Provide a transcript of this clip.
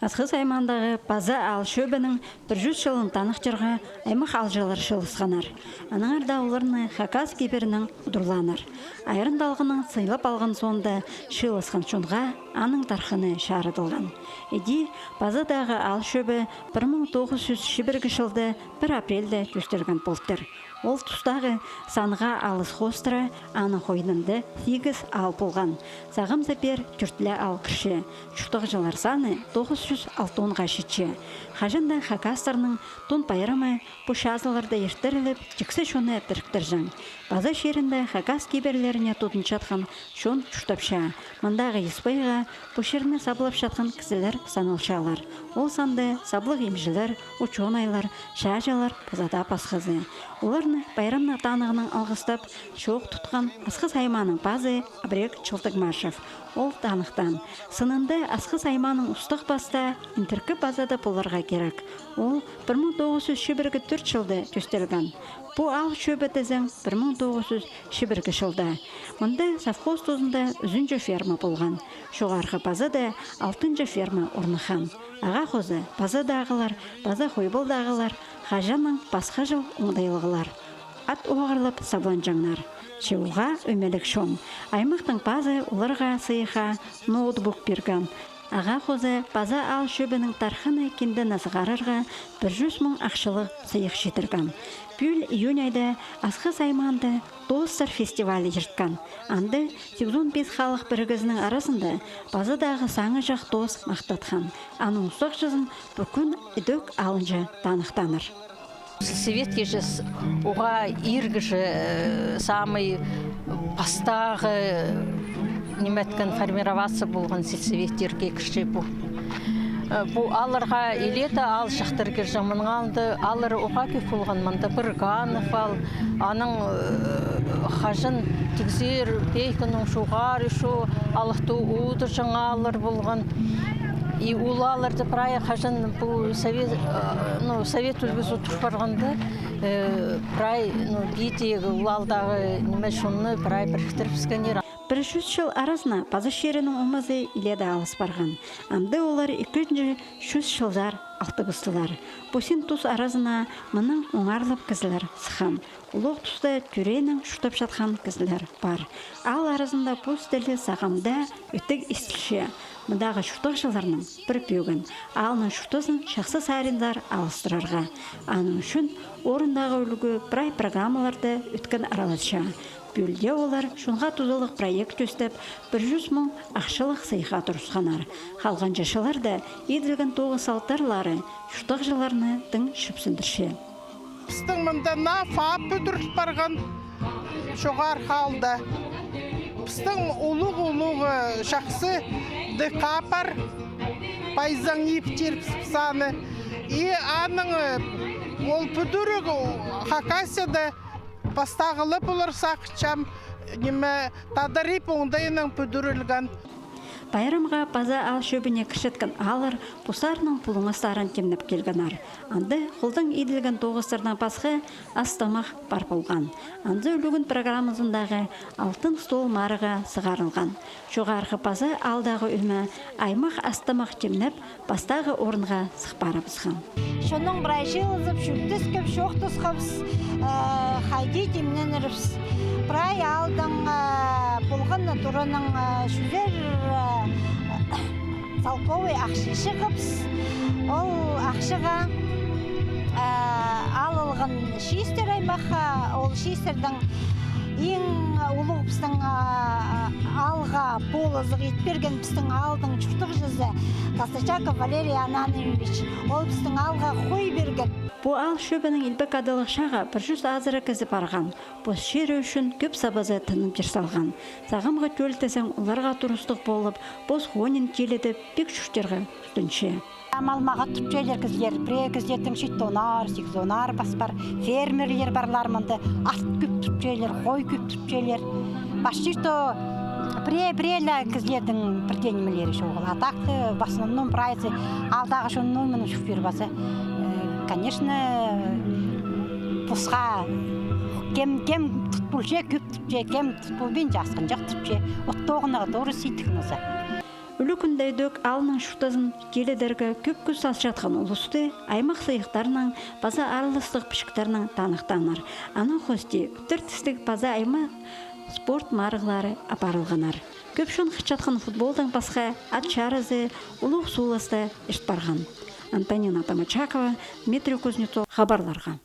Асқыз аймандағы база ал шөбінің 100 жылын танық жырға аймақ алжалар шылысқанар. Аныңарда оларыны Хакас кеберінің ұдырланар. Айырындалғының сыйлап алған сонда шылысқан шонға аның тархыны шарыдылған. Эди базадағы ал шөбі 1901 жылды 1 апрельде жүстірген болттыр. Ол тұстағы санға алыс хостыры аны қойнынды 8 ал болған. Сағым зәпер түртлі ал кірші. Шұқтық жылар саны 906 шетші. Қажында Хакастарының тон пайырымы бұшазыларды ертіріліп, жіксі шоны біріктір жан. База шерінде Хакас кеберлеріне тұтын жатқан шон шұқтапша. Мұндағы еспайға бұшеріне сабылып жатқан кізілер санылшалар. Ол санды саблық емжілер, учонайлар, шажалар базада пасқызы. Оларны байрамна танығының алғыстап, шоқ тұтқан Асқыз айманың базы Абрек Чылтыгмашев. Ол танықтан. Сынынды Асқыз айманың ұстық баста интеркі базада боларға керек. Ол 1904 жылды төстелген. Бұл ал шөбі тізің 1901 жылда. Мұнда совхоз тұзында үзінжі ферма болған. Жоғарғы базада 6-жы ферма орныхан. Аға қозы базадағылар, база қойбылдағылар, қажаның басқа жыл оңдайлығылар. Ат оғырлып саблан жаңнар. Шеуға өмелік шон. Аймақтың базы оларға сыйға ноутбук берген. Аға қозы база ал шөбінің тарханы кенді назығарарға 100 мың ақшылық сыйық жетірген. Бүл июнь айда Асқыз айманды Достар фестивалі жыртқан. Анды 85 халық бірігізінің арасында базадағы саңы жақ дос мақтатқан. Аның ұсақ жазын бүкін үдік алынжы танықтаныр. Советский же уға иргіжі самый пастағы неметкен формироваться болған сельсоветтерге кіші бұл. Бұл алырға елеті ал шақтыргер жамын алды, алыры оға кеп болған мында Бірганов ал, аның қажын тігзер, пейкінің шуғар үші, алықты уды жаңа алыр болған. И улаларды прая қажын бұл совет үлгізі тұр барғанды, прай бейдегі улалдағы неме шуны прай біріктіріп сканер. 100 жыл арасына база шерінің омазы иледі алыс барған. Амды олар 200 жылдар алтыбыстылар. Бұсин тұс арасына мұның оңарлып кізілер сықам. Ұлық тұста түренің шұтап жатқан кізілер бар. Ал арасында бұс дәлі сағамда өттік істілші. Мұндағы шұтық жыларының бір бөгін. Алының шұтысын шақсы сайрындар алыстырарға. Аның үшін орындағы үлгі бірай программаларды өткен аралатша. Бөлде олар шунға тұзылық проект өстіп, 100 мың ақшылық сыйға тұрысқанар. Қалған жашылар да еділген 9 салтарлары шұтық жыларыны тың шүпсіндірші. Біздің мұнда нафа бүдіріп барған жоғар қалды. Біздің ұлығы жақсы декапар пайзан ептер саны. И аның ол бүдірігі Хакасияда Пастағылы бұлыр сақчам, неме тадарып оңдайының бүдірілген. Байрамға база ал шөбіне кішеткен алыр бұсарының пұлыңыстарын темніп келгенар. Анды қолдың еділген тоғыстардан басқы астамақ бар болған. Анды өлігін программызындағы алтын стол марыға сығарылған. Жоғарғы база алдағы үмі аймақ астамақ темніп бастағы орынға сықпары бұсқан. Шоның бірайшы ұзып, шүлтіс көп, шоқтыс қабыс, қайды темнен үріпс. Бірай алдың болғанны тұрының шүлер салковый ақшышы қабыс. Ол ақшыға алылған шиістер аймаққа, ол шиістердің ең ұлы біздің алға полызық етперген біздің алдың чұртық жүзі Костачаков Валерий Ананович, ол біздің алға қой берген. Бұл ал шөбінің илбек адылық шаға 100 азыры кізі барған. Бұл шері үшін көп сабазы тынып жерсалған. Сағымға төлтесің оларға тұрыстық болып, бұл ғонин келеді бек шүштерге түтінші. Амалмаға түпчелер кізлер, біре кізлердің шеттонар, сексонар баспар, фермерлер барлар мұнды, ат көп түпчелер, қой көп түпчелер. Башчырто біре-бірелі кізлердің бірденімелері шоғыл. Атақты басынымның прайсы алдағы шонның мұның шүфер басы. Конечно, бұсқа кем тұтпылше, көп түпче, кем тұтпылбен жасқын жақ түпче. Оттоғынаға doğru сейтігіңізі. Үлі күндейдік алының шутазын келедергі көп күз асжатқан ұлысты аймақ сайықтарының база арылыстық пішіктарының танықтаныр. Аны хости үттіртістік база аймақ спорт марығлары апарылғанар. Көп шон қычатқан футболдың басқа ат шарызы, ұлық суласты ішт барған. Антонина Тамачакова, Дмитрий Кузнецов хабарларға.